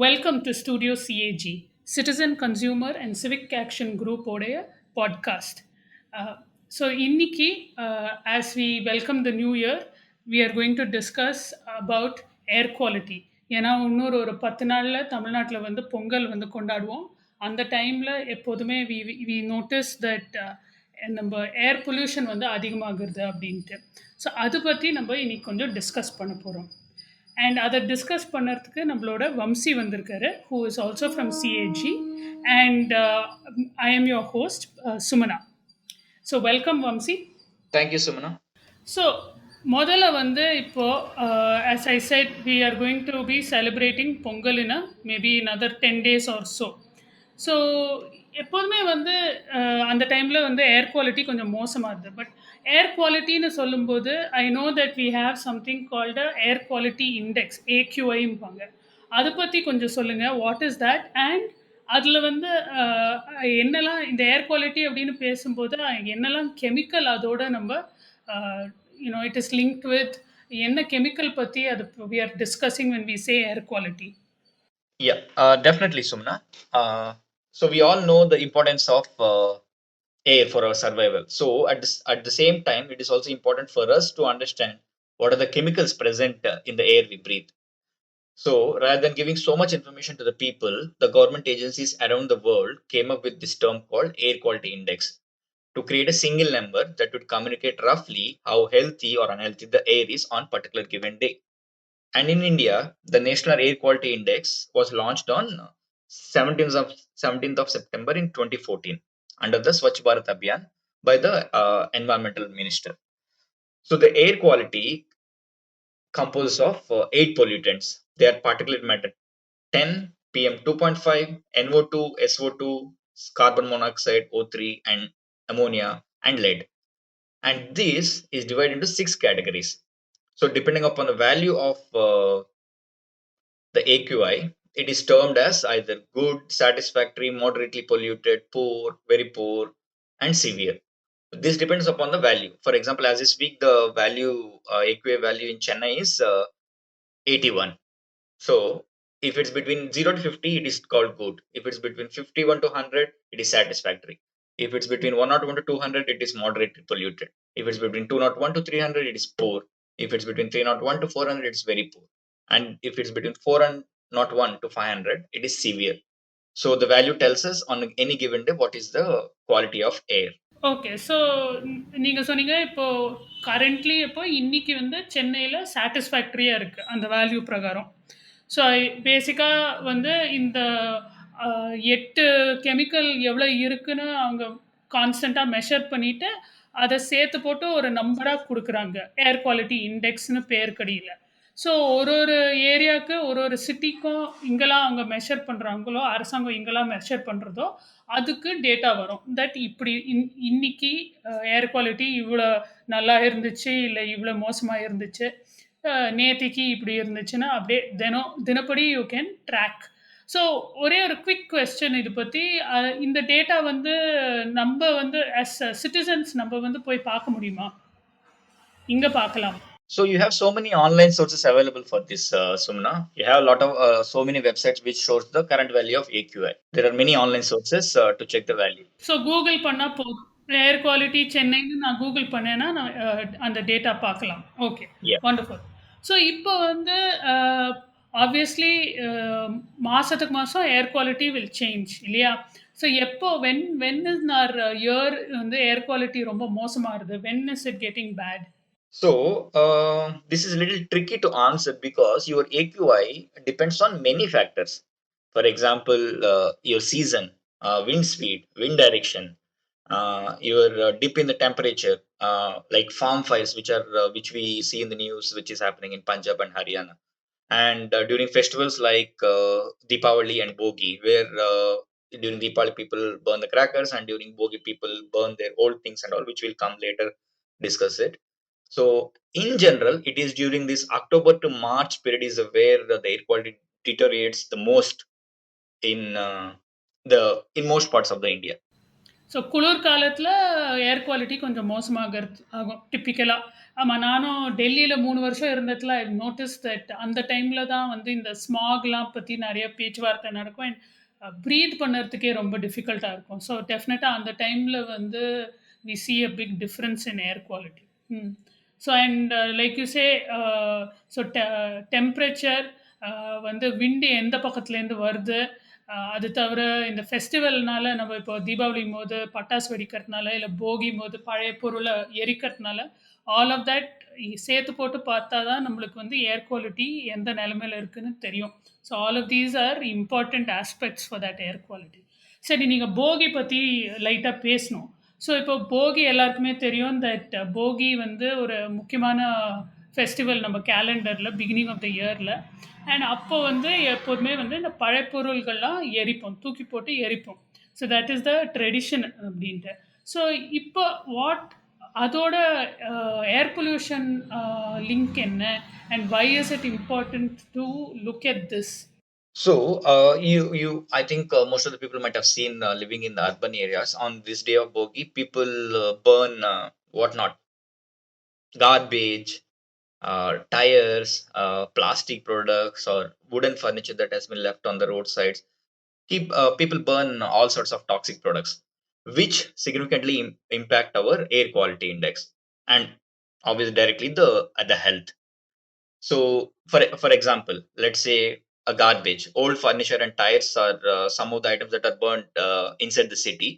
Welcome to Studio CAG, Citizen Consumer and Civic Action Group உடைய podcast. So இன்னைக்கு as we welcome the new year, we are going to discuss about air quality. ஏன்னா இன்னொரு ஒரு 10 நாளில் தமிழ்நாட்டில் வந்து பொங்கல் வந்து கொண்டாடுவோம். அந்த டைமில் எப்போதுமே we notice that நம்ம ஏர் பொல்யூஷன் வந்து அதிகமாகுது அப்படின்ட்டு. ஸோ அதை பற்றி நம்ம இன்னைக்கு கொஞ்சம் டிஸ்கஸ் பண்ண போகிறோம். அண்ட் அதை டிஸ்கஸ் பண்ணுறதுக்கு நம்மளோட வம்சி வந்திருக்காரு, who is also from CAG. And I am your host Sumana. So welcome Vamsi. Thank you Sumana. So முதல்ல வந்து இப்போது as I said we are going to be celebrating Pongal in maybe in other 10 days or so எப்போதுமே வந்து அந்த டைமில் வந்து ஏர் குவாலிட்டி கொஞ்சம் மோசமாக இருந்தது. பட் ஏர் குவாலிட்டின்னு சொல்லும்போது I know that we have something called air quality index, ஏக்யூஐம்பாங்க. அதை பற்றி கொஞ்சம் சொல்லுங்கள், வாட் இஸ் தட்? அண்ட் அதில் வந்து என்னெல்லாம் இந்த ஏர் குவாலிட்டி அப்படின்னு பேசும்போது என்னெல்லாம் கெமிக்கல் அதோட நம்ம you know it is linked with, என்ன கெமிக்கல் பற்றி அது we are discussing when we say air quality? Yeah, definitely Sumna. So we all know the importance of air for our survival. So at the same time, it is also important for us to understand what are the chemicals present in the air we breathe. So rather than giving so much information to the people, the government agencies around the world came up with this term called air quality index to create a single number that would communicate roughly how healthy or unhealthy the air is on particular given day. And in India, the National Air Quality Index was launched on 17th of September in 2014 under the Swachh Bharat Abhiyan by the Environmental Minister. So the air quality composes of 8 pollutants. They are particulate matter 10, PM 2.5, NO2, SO2, carbon monoxide, O3, and ammonia, and lead. And this is divided into 6 categories. So depending upon the value of the AQI, it is termed as either good, satisfactory, moderately polluted, poor, very poor, and severe. This depends upon the value. For example, as this week, the value AQI value in Chennai is 81. So if it's between 0 to 50, it is called good. If it's between 51 to 100, it is satisfactory. If it's between 101 to 200, it is moderately polluted. If it's between 201 to 300, it is poor. If it's between 301 to 400, it's very poor. And if it's between 401 to 500, it is severe. So the value tells us on any given day what is the quality of air. Okay. So நீங்கள் சொன்னீங்க இப்போது currently இப்போ இன்றைக்கி வந்து சென்னையில் சாட்டிஸ்ஃபேக்ட்ரியாக இருக்குது அந்த value பிரகாரம். ஸோ பேசிக்காக வந்து இந்த 8 கெமிக்கல் எவ்வளோ இருக்குன்னு அவங்க கான்ஸ்டண்ட்டாக மெஷர் பண்ணிவிட்டு அதை சேர்த்து போட்டு ஒரு நம்பராக கொடுக்குறாங்க, ஏர் குவாலிட்டி இண்டெக்ஸ்னு பேர் கடியில். ஸோ ஒரு ஒரு ஏரியாவுக்கு ஒரு ஒரு சிட்டிக்கும் இங்கெல்லாம் அவங்க மெஷர் பண்ணுறாங்களோ, அரசாங்கம் இங்கெல்லாம் மெஷர் பண்ணுறதோ அதுக்கு டேட்டா வரும். தட் இப்படி இன்னைக்கு ஏர் குவாலிட்டி இவ்வளோ நல்லா இருந்துச்சு, இல்லை இவ்வளோ மோசமாக இருந்துச்சு, நேத்திக்கு இப்படி இருந்துச்சுன்னா அப்படியே தினப்படி யூ கேன் ட்ராக். ஸோ ஒரே ஒரு குவிக் கொஸ்டின் இது பற்றி. இந்த டேட்டா வந்து நம்ம வந்து ஆஸ் சிட்டிசன்ஸ் நம்ம வந்து போய் பார்க்க முடியுமா? இங்கே பார்க்கலாம். So you have so many online sources available for this, Sumna. You have a lot of so many websites which shows the current value of AQI. There are many online sources to check the value. So Google பண்ணால் போதும், ஏர் quality சென்னைன்னு நான் Google பண்ணேன்னா நான் அந்த data பார்க்கலாம். Okay, wonderful. So இப்போ வந்து obviously மாதத்துக்கு மாதம் ஏர் குவாலிட்டி வில் சேஞ்ச் இல்லையா? ஸோ எப்போ வென் இஸ் ஆர் இயர் வந்து ஏர் குவாலிட்டி ரொம்ப மோசமாக இருக்குது, when is it getting bad? So this is a little tricky to answer because your AQI depends on many factors. For example, your season, wind speed, wind direction, your dip in the temperature, like farm fires, which we see in the news, which is happening in Punjab and Haryana, and during festivals like Deepavali and Bhogi, where during Deepavali people burn the crackers, and during Bhogi people burn their old things and all, which will come later discuss it. So in general, it is during this October to March period is where the air quality deteriorates the most in most parts of the India. So குளிர் காலத்தில ஏர் quality கொஞ்சம் மோசமாகறது ஆகும் டிப்பிக்கலா. ஆமா, நானும் டெல்லியில 3 வருஷம் இருந்ததுல ஐ notice that அந்த டைம்ல தான் வந்து இந்த ஸ்மாக்லாம் பத்தி நெறைய பேச்சுவார்த்தை நடக்கும். அண்ட் ப்ரீத் பண்ணறதுக்கே ரொம்ப டிஃபிகல்ட்டா இருக்கும். ஸோ டெஃபினட்டா அந்த டைம்ல வந்து we see a big difference in air quality. Hmm. So and like you say so temperature வந்து விண்ட் எந்த பக்கத்துலேருந்து வருது, அது தவிர இந்த ஃபெஸ்டிவல்னால நம்ம இப்போ தீபாவளிங்கும்போது பட்டாசு வெடிக்கிறதுனால, இல்ல போகிம்போது பழைய பொருள எரிக்கிறதுனால, ஆல் ஆஃப் தட் சேர்த்து போட்டு பார்த்தா தான் நம்மளுக்கு வந்து ஏர் குவாலிட்டி எந்த நிலைமையில இருக்குன்னு தெரியும். So all of these are important aspects for that air quality. சரி, நீங்க போகி பத்தி லைட்டா பேசணும். ஸோ இப்போ போகி எல்லாருக்குமே தெரியும் தட் போகி வந்து ஒரு முக்கியமான ஃபெஸ்டிவல் நம்ம கேலண்டர்ல பிகினிங் ஆஃப் த இயர்ல. அண்ட் அப்போ வந்து எப்போதுமே வந்து இந்த பழைப்பொருள்கள்லாம் எரிப்போம். தூக்கி போட்டு எரிப்போம். So that is the tradition அப்படின்ட்டு. ஸோ இப்போ அதோட ஏர் பொல்யூஷன் லிங்க் என்ன? And why is it important to look at this? So, I think most of the people might have seen living in the urban areas on this day of Bogi, people burn whatnot, garbage, tires, plastic products, or wooden furniture that has been left on the roadsides. People burn all sorts of toxic products, which significantly impact our air quality index and obviously directly the health. So, for example, let's say a garbage, old furniture and tires are some of the items that are burnt inside the city.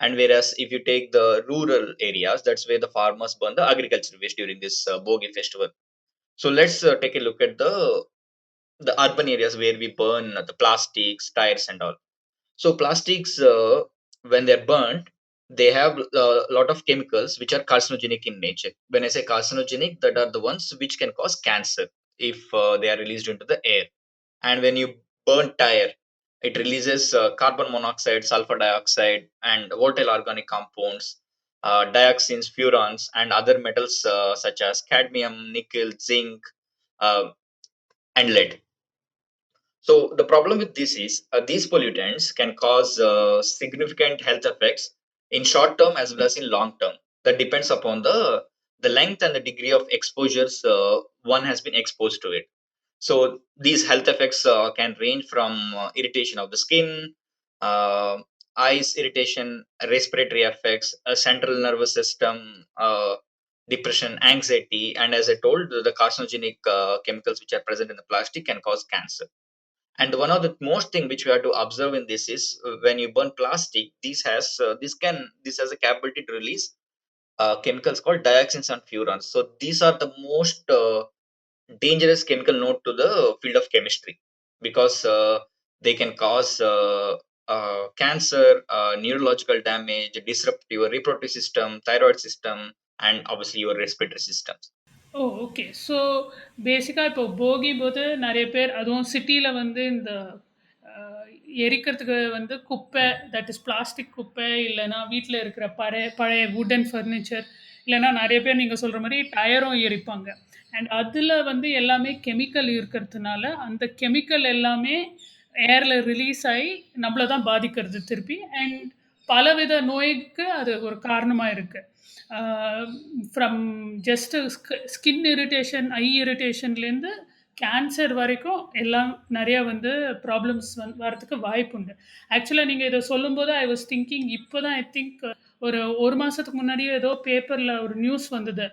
And whereas if you take the rural areas, that's where the farmers burn the agricultural waste during this Bogi festival. So let's take a look at the urban areas where we burn the plastics, tires, and all. So plastics, when they're burnt, they have a lot of chemicals which are carcinogenic in nature. When I say carcinogenic, that are the ones which can cause cancer if they are released into the air. And when you burn tire, it releases carbon monoxide, sulfur dioxide, and volatile organic compounds, dioxins, furans, and other metals such as cadmium, nickel, zinc, uh, and lead. So the problem with this is these pollutants can cause significant health effects in short term as well as in long term. That depends upon the length and the degree of exposures one has been exposed to it. So these health effects can range from irritation of the skin, uh, eyes irritation, respiratory effects, central nervous system, depression, anxiety, and as I told, the carcinogenic chemicals which are present in the plastic can cause cancer. And one of the most thing which we have to observe in this is when you burn plastic, this has a capability to release chemicals called dioxins and furans. So these are the most dangerous chemical node to the field of chemistry because they can cause cancer, neurological damage, disrupt your reproductive system, thyroid system, and obviously your respiratory systems. Oh! Okay. So basically இப்போ போகிம்போது நெறைய பேர் அதுவும் சிட்டில வந்து இந்த அ எரிக்கிறதுக்கு வந்து குப்பை, that is plastic குப்பை, இல்லன்னா வீட்ல இருக்கிற பழைய வுட்டன் ஃபர்னிச்சர், இல்லன்னா நெறைய பேர் நீங்க சொல்ற மாரி டயரும் எரிப்பாங்க. அண்ட் அதுல வந்து எல்லாமே கெமிக்கல் இருக்கிறதுனால, அந்த கெமிக்கல் எல்லாமே ஏர்ல ரிலீஸ் ஆயி நம்மள தான் பாதிக்கிறது திருப்பி. அண்ட் பலவித நோய்க்கு அது ஒரு காரணமா இருக்கு. Ah from just skin irritation, eye இரிட்டேஷன்லேருந்து கேன்சர் வரைக்கும் எல்லாம் நெறைய வந்து ப்ராப்ளம்ஸ் வரதுக்கு வாய்ப்புண்டு. ஆக்சுவலா நீங்க இத சொல்லும்போது ஐ வாஸ் திங்கிங் இப்ப தான் ஐ திங்க் ஒரு 1 மாசத்துக்கு முன்னாடியே ஏதோ பேப்பர்ல ஒரு நியூஸ் வந்தது.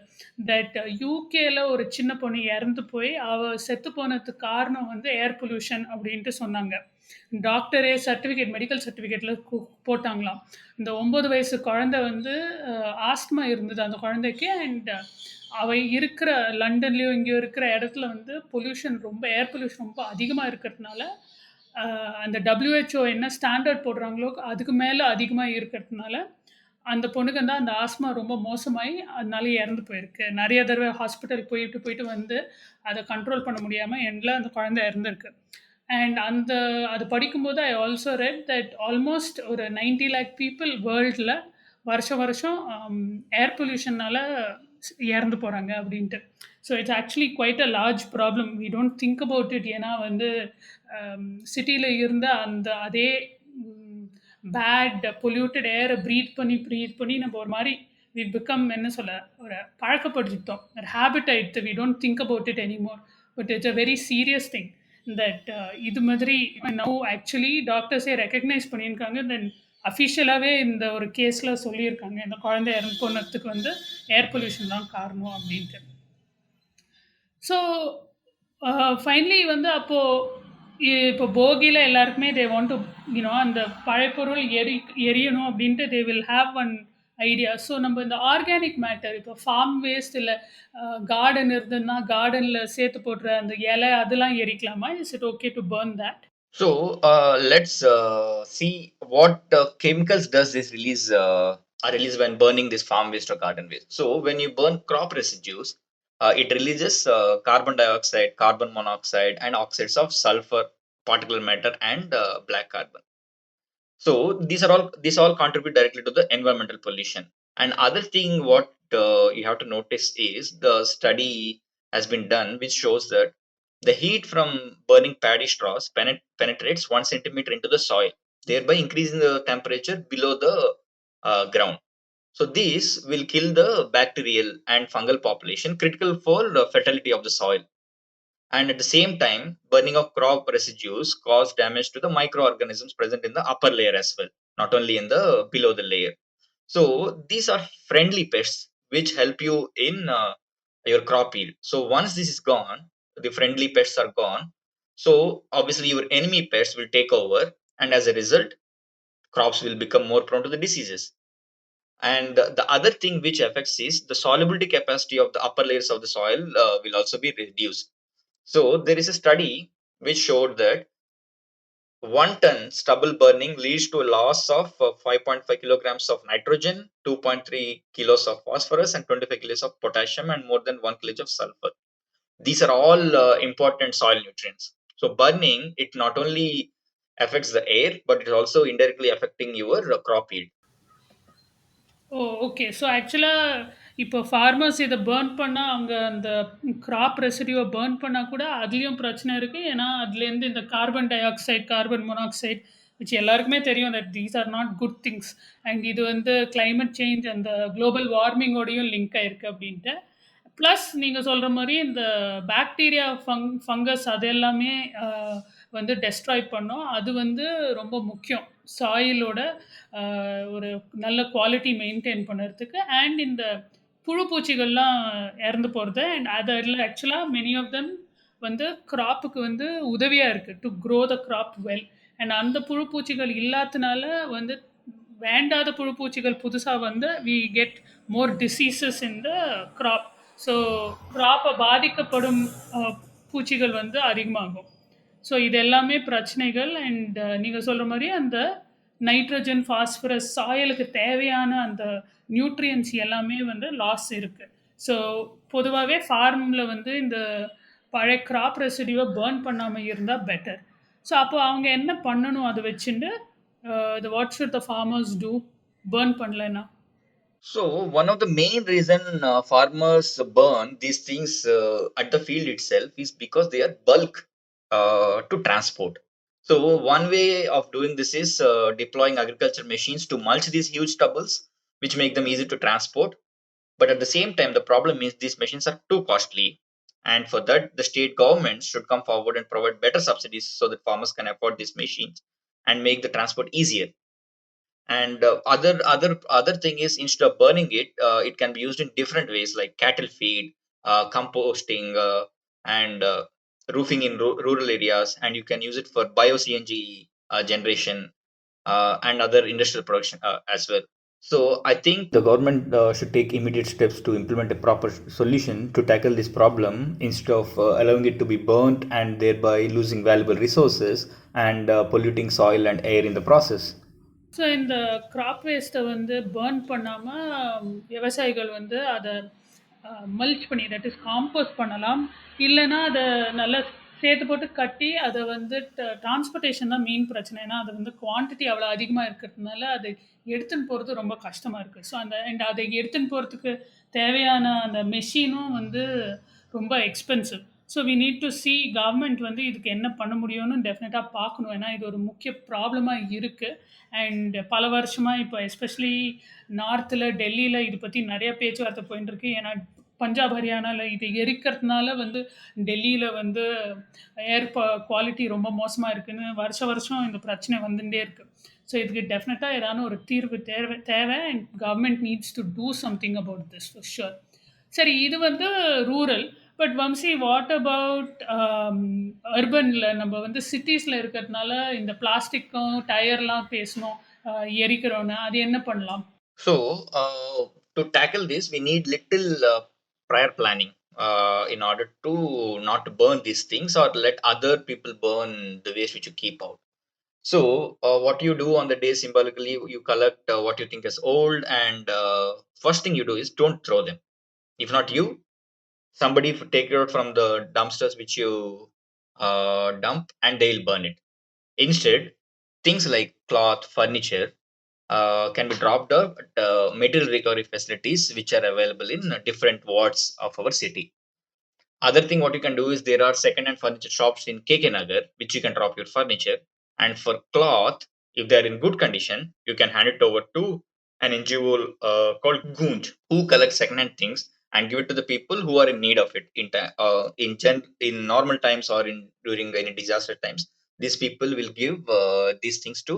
தட் யுகேல ஒரு சின்ன பொண்ணு இறந்து போய், அவ செத்து போனதுக்கு காரணம் வந்து ஏர் பொல்யூஷன் அப்டின்ட்டு சொன்னாங்க. டாக்டரே சர்டிஃபிகேட் மெடிக்கல் சர்டிஃபிகேட்ல போட்டாங்களாம். இந்த 9 வயசு குழந்தை வந்து ஆஸ்துமா இருந்தது அந்த குழந்தைக்கு. அண்ட் அவ இருக்கிற லண்டன்லயோ எங்கேயோ இருக்கிற இடத்துல வந்து பொல்யூஷன் ரொம்ப ஏர் பொல்யூஷன் ரொம்ப அதிகமா இருக்கிறதுனால, அந்த WHO என்ன ஸ்டாண்டர்ட் போடுறாங்களோ, அதுக்கு மேல அதிகமா இருக்கிறதுனால, அந்த பொண்ணுக்கு வந்து அந்த ஆஸ்மா ரொம்ப மோசமாயி, அதனால இறந்து போயிருக்கு. நெறைய தடவ ஹாஸ்பிட்டல் போயிட்டு, போயிட்டு வந்து அத கண்ட்ரோல் பண்ண முடியாம எண்ட்ல அந்த குழந்தை இறந்திருக்கு. அண்ட் அது படிக்கும்போது I also read that almost ஒரு 90 லேக் பீப்பிள் வேர்ல்டுல வருஷம் வருஷம் ஏர் பொல்யூஷன்னால இறந்து போறாங்க அப்படின்ட்டு. So it's actually quite a large problem. We don't think about it. ஏன்னா வந்து சிட்டியில இருந்த அந்த அதே பேட் பொல்யூட்டட் ஏரை ப்ரீத் பண்ணி நம்ம ஒரு மாதிரி வி பிகம் என்ன சொல்ல ஒரு பழக்கப்படுத்திட்டோம், ஒரு ஹேபிட் ஆயிடுத்து. We don't think about it anymore. But it's a very serious thing that இது மாதிரி நவ் ஆக்சுவலி டாக்டர்ஸே ரெக்கக்னைஸ் பண்ணியிருக்காங்க. தென் அஃபிஷியலாகவே இந்த ஒரு கேஸில் சொல்லியிருக்காங்க, இந்த குழந்தை இறந்து போனதுக்கு வந்து ஏர் பொல்யூஷன் தான் காரணம் அப்படின்ட்டு. ஸோ ஃபைனலி வந்து இப்போ போகியில் எல்லாருக்குமே தே வாண்ட் டு அந்த பழைப்பொருள் எரியணும் அப்படின்ட்டு they will have one idea. So நம்ம இந்த ஆர்கானிக் மேட்டர் இப்போ ஃபார்ம் வேஸ்ட் இல்லை கார்டன் இருந்ததுன்னா கார்டனில் சேர்த்து போடுற அந்த இலை அதெல்லாம் எரிக்கலாமா? Is it okay to burn that? So let's see what chemicals does this release are released when burning this farm waste or garden waste. So when you burn crop residues, it releases carbon dioxide, carbon monoxide, and oxides of sulfur, particulate matter, and black carbon. So these all contribute directly to the environmental pollution. And other thing what you have to notice is the study has been done which shows that the heat from burning paddy straws penetrates 1 centimeter into the soil, thereby increasing the temperature below the ground. So these will kill the bacterial and fungal population critical for the fertility of the soil. And at the same time, burning of crop residues cause damage to the microorganisms present in the upper layer as well, not only in the below the layer. So these are friendly pests which help you in your crop yield. So once this is gone, the friendly pests are gone. So obviously your enemy pests will take over, and as a result, crops will become more prone to the diseases. And the other thing which affects is the solubility capacity of the upper layers of the soil will also be reduced. So there is a study which showed that 1 ton stubble burning leads to a loss of 5.5 kilograms of nitrogen, 2.3 kilos of phosphorus, and 25 kilos of potassium, and more than 1 kg of sulfur. These are all important soil nutrients. So burning it not only affects the air, but it's also indirectly affecting your crop yield. Oh! Okay. So actually இப்போ farmers இத burn பண்ணா, அவங்க அந்த graph ரெசிடியூவ burn பண்ணா கூட அதிலயும் பிரச்சனை இருக்கு. ஏன்னா, அதுலேருந்து இந்த carbon di oxide, carbon monoxide which எல்லாருக்குமே தெரியும் that these are not good things. And இது வந்து கிளைமேட் சேஞ்ச் அந்த குளோபல் வார்மிங்கோடையும் லிங்க் ஆயிருக்கு அப்படின்ட்டு. ப்ளஸ் நீங்க சொல்ற மாரி இந்த பாக்டீரியா, ஃபங்கஸ் அது எல்லாமே அ வந்து டெஸ்ட்ராய் பண்ணும். அது வந்து ரொம்ப முக்கியம். சாயிலோட அ ஒரு நல்ல குவாலிட்டி மெயின்டெயின் பண்ணுறதுக்கு. அண்ட் இந்த புழு பூச்சிகள்லாம் இறந்து போறது. அண்ட் அதில ஆக்சுவலா மெனி ஆஃப் தெம் வந்து கிராப்புக்கு வந்து உதவியா இருக்கு. To grow the crop well. And அந்த புழு பூச்சிகள் இல்லாதனால வந்து வேண்டாத புழு பூச்சிகள் புதுசா வந்து we get more diseases in the crop. So கிராப்பை பாதிக்கப்படும் பூச்சிகள் வந்து அதிகமாகும். ஸோ இது எல்லாமே பிரச்சனைகள். அண்ட் நீங்கள் சொல்கிற மாதிரி அந்த நைட்ரஜன், ஃபாஸ்பரஸ் சாயலுக்கு தேவையான அந்த நியூட்ரியன்ஸ் எல்லாமே வந்து லாஸ் இருக்குது. ஸோ பொதுவாகவே ஃபார்மில் வந்து இந்த பழைய கிராப் ரெசிடியூவை பேர்ன் பண்ணாமல் இருந்தால் பெட்டர். ஸோ அப்போ அவங்க என்ன பண்ணணும் அதை வச்சுட்டு the what should the farmers do burn பண்ணலைன்னா? So one of the main reason farmers burn these things at the field itself is because they are bulk to transport. So one way of doing this is deploying agriculture machines to mulch these huge stubbles, which make them easy to transport. But at the same time, the problem is these machines are too costly, and for that, the state governments should come forward and provide better subsidies so that farmers can afford these machines and make the transport easier. And other thing is, instead of burning it, it can be used in different ways like cattle feed, composting, and roofing in rural areas, and you can use it for bio CNG generation and other industrial production as well. So I think the government should take immediate steps to implement a proper solution to tackle this problem instead of allowing it to be burnt and thereby losing valuable resources and polluting soil and air in the process. So இந்த graph வேஸ்ட்டை வந்து burn பண்ணாமல் விவசாயிகள் வந்து அதை mulch பண்ணி that is compost பண்ணலாம். இல்லைன்னா அதை நல்லா சேர்த்து போட்டு கட்டி அதை வந்து டிரான்ஸ்போர்ட்டேஷன் தான் மெயின் பிரச்சனை. ஏன்னா அது வந்து குவான்டிட்டி அவ்வளோ அதிகமாக இருக்கிறதுனால அது எடுத்துன்னு போகிறது ரொம்ப கஷ்டமாக இருக்குது. ஸோ அண்ட் அதை எடுத்துன்னு போகிறதுக்கு தேவையான அந்த மெஷினும் வந்து ரொம்ப expensive. So we need to see government வந்து இதுக்கு என்ன பண்ண முடியும்னு டெஃபினட்டாக பார்க்கணும். ஏன்னா இது ஒரு முக்கிய ப்ராப்ளமாக இருக்குது. அண்ட் பல வருஷமாக இப்போ எஸ்பெஷலி நார்த்தில் டெல்லியில் இது பற்றி நிறைய பேச்சுவார்த்தை போயின்னு இருக்கு. ஏன்னா பஞ்சாப் ஹரியானாவில் இது எரிக்கிறதுனால வந்து டெல்லியில் வந்து ஏர் குவாலிட்டி ரொம்ப மோசமாக இருக்குன்னு வருஷம் வருஷம் இந்த பிரச்சனை வந்துட்டே இருக்கு. ஸோ இதுக்கு டெஃபினட்டாக ஏதான ஒரு தீர்வு தேவை and government needs to do something about this for sure. சரி, இது வந்து rural. But Vamsi, what about அர்பனில்? நம்ம வந்து சிட்டிஸில் இருக்கிறதுனால இந்த பிளாஸ்டிக்கும் டயர்லாம் பேசணும், எரிக்கிறோன்னு அது என்ன பண்ணலாம்? So, to tackle this, we need little prior planning in order to not burn these things or let other people burn the waste which you keep out. So, what you do on the day symbolically, you collect what you think is old, and first thing you do is don't throw them. If not you, somebody take it out from the dumpsters which you dump, and they'll burn it. Instead, things like cloth, furniture can be dropped off at material recovery facilities which are available in different wards of our city. Other thing what you can do is there are second-hand furniture shops in KK Nagar which you can drop your furniture. And for cloth, if they are in good condition, you can hand it over to an NGO called Goonj who collects second-hand things and give it to the people who are in need of it in normal times or in during any disaster times. These people will give these things to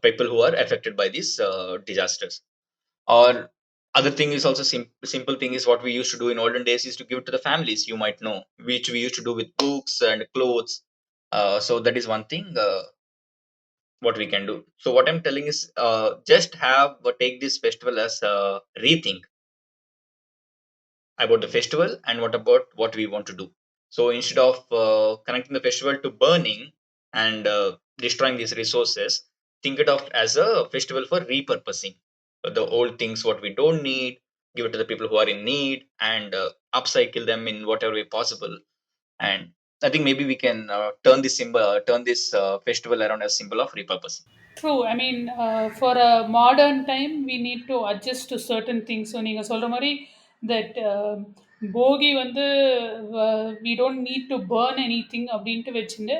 people who are affected by these disasters. Or other thing is also simple thing is what we used to do in olden days is to give it to the families, you might know, which we used to do with books and clothes. So that is one thing what we can do. So what I'm telling is just have take this festival as a rethink about the festival and what about what we want to do. So instead of connecting the festival to burning and destroying these resources, think it of as a festival for repurposing the old things what we don't need, give it to the people who are in need, and upcycle them in whatever way possible. And I think maybe we can turn this festival around as symbol of repurposing. True. I mean, for a modern time, we need to adjust to certain things. So, நீங்க சொல்ற மாதிரி that போகி வந்து we don't need to burn anything அப்படின்ட்டு வச்சுட்டு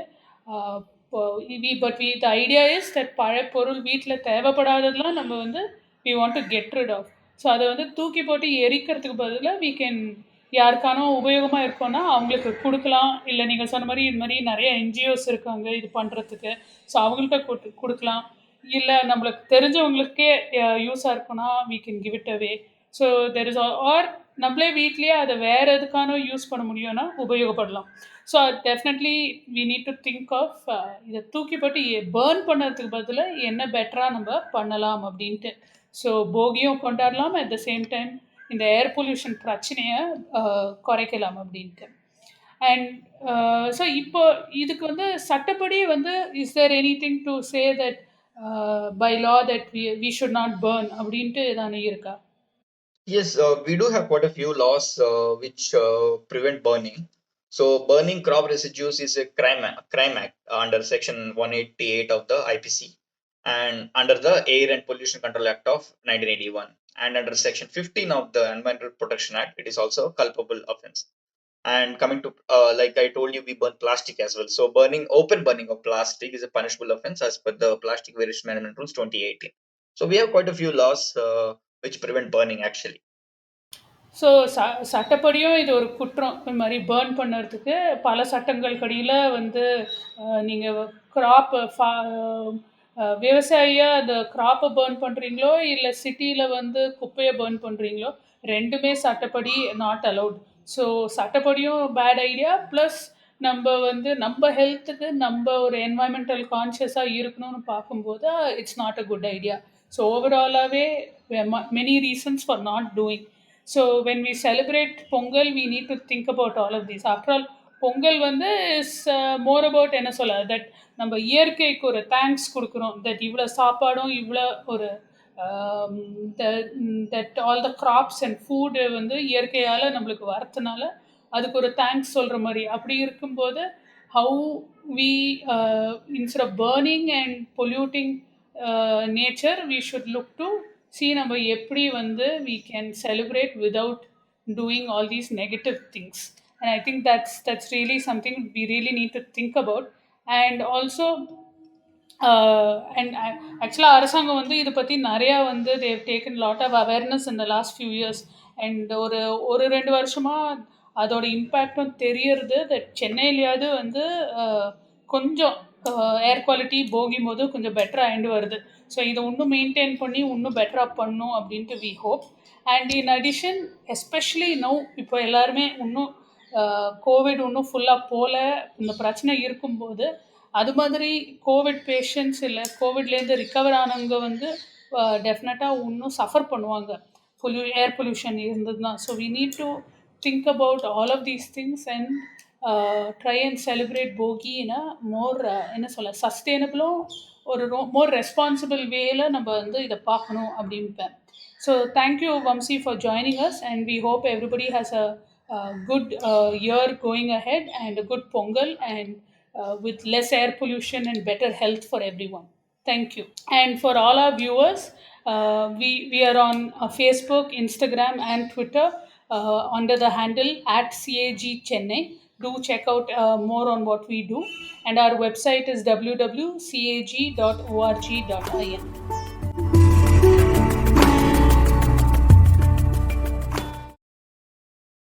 the idea is that பழைய பொருள் வீட்டில் தேவைப்படாததெல்லாம் நம்ம வந்து we want to get rid of. So அதை வந்து தூக்கி போட்டு எரிக்கிறதுக்கு பதிலாக we can யாருக்கானோ உபயோகமாக இருக்கோன்னா அவங்களுக்கு கொடுக்கலாம். இல்லை நீங்கள் சொன்ன மாதிரி இது மாதிரி நிறைய என்ஜிஓஸ் இருக்காங்க இது பண்ணுறதுக்கு. ஸோ அவங்கள்ட்ட கொடுக்கலாம். இல்லை நம்மளுக்கு தெரிஞ்சவங்களுக்கே யூஸாக இருக்குன்னா we can give it away. So there is or நம்மளே வீட்லேயே அதை வேறு எதுக்கானோ யூஸ் பண்ண முடியும்னா உபயோகப்படலாம். So definitely we need to think of இதை தூக்கி போட்டு பேர்ன் பண்ணுறதுக்கு பதிலாக என்ன பெட்டராக நம்ம பண்ணலாம் அப்படின்ட்டு. ஸோ போகியும் கொண்டாடலாம், அட் த சேம் டைம் இந்த ஏர் பொல்யூஷன் பிரச்சனையை குறைக்கலாம் அப்படின்ட்டு. அண்ட் ஸோ இப்போ இதுக்கு வந்து சட்டப்படி வந்து is there anything to say that by law that we should not burn அப்படின்ட்டு எதானே இருக்கா? Yes, we do have quite a few laws which prevent burning. So, burning crop residues is a crime act under Section 188 of the IPC, and under the Air and Pollution Control Act of 1981, and under Section 15 of the Environmental Protection Act, it is also a culpable offense. And coming to like I told you, we burn plastic as well. So, open burning of plastic is a punishable offense as per the Plastic Waste Management Rules 2018. So, we have quite a few laws which prevent burning actually. So சட்டப்படியும் இது ஒரு குற்றம். இது மாதிரி burn பண்ணுறதுக்கு பல சட்டங்களுக்கு அடியில் வந்து நீங்கள் கிராப்பு விவசாயியாக அந்த கிராப்பை பேர்ன் பண்ணுறீங்களோ இல்லை சிட்டியில் வந்து குப்பையை பேர்ன் பண்ணுறீங்களோ ரெண்டுமே சட்டப்படி நாட் அலவுட். ஸோ சட்டப்படியும் பேட் ஐடியா. ப்ளஸ் நம்ம வந்து நம்ம ஹெல்த்துக்கு நம்ம ஒரு என்வாயன்மெண்டல் கான்ஷியஸாக இருக்கணும்னு பார்க்கும்போது it's not a good idea. So ஓவராலாகவே many reasons for not doing. So when we celebrate Pongal we need to think about all of these. After all Pongal வந்து இஸ் மோர் அபவுட் என்ன சொல்ல தட் நம்ம இயற்கைக்கு ஒரு தேங்க்ஸ் கொடுக்குறோம். தட் இவ்வளோ சாப்பாடும் இவ்வளோ ஒரு that all the graphs and food வந்து இயற்கையால் நம்மளுக்கு வரத்துனால அதுக்கு ஒரு தேங்க்ஸ் சொல்கிற மாதிரி. அப்படி இருக்கும்போது how we instead of burning and polluting nature we should look to see நம்ம எப்படி வந்து we can celebrate without doing all these negative things. and I think that's really something we really need to think about. And also and ஆக்சுவலாக அரசாங்கம் வந்து இதை பற்றி நிறையா வந்து they've taken lot of awareness இந்த லாஸ்ட் ஃபியூ இயர்ஸ். அண்ட் ஒரு ஒரு 2 வருஷமாக அதோட இம்பேக்டும் தெரியறது. தட் சென்னையிலையாவது வந்து கொஞ்சம் ஏர் குவாலிட்டி போகும் போது கொஞ்சம் பெட்டராக ஆயிண்டு வருது. ஸோ இதை இன்னும் மெயின்டைன் பண்ணி இன்னும் பெட்டராக பண்ணும் அப்படின்ட்டு we hope. And in addition especially no இப்போ எல்லாருமே இன்னும் கோவிட் இன்னும் ஃபுல்லாக போகல, இந்த பிரச்சனை இருக்கும்போது அது மாதிரி கோவிட் பேஷண்ட்ஸ் இல்லை கோவிட்லேருந்து ரிகவர் ஆனவங்க வந்து டெஃபினட்டாக இன்னும் சஃபர் பண்ணுவாங்க ஏர் பொல்யூஷன் இருந்ததுன்னா. So we need to think about all of these things and try and celebrate போகி இன் அ மோர் என்ன சொல்ல சஸ்டெயினபிளும் ஒரு மோர் ரெஸ்பான்சிபிள் வேல நம்ம வந்து இதை பார்க்கணும் அப்படின்பேன். So thank you, Vamsi, for joining us, and we hope everybody has a good year going ahead and a good Pongal, and with less air pollution and better health for everyone. Thank you. And for all our viewers, we are on Facebook, Instagram, and Twitter under the handle @CAG Chennai. Do check out more on what we do, and our website is www.cag.org.in.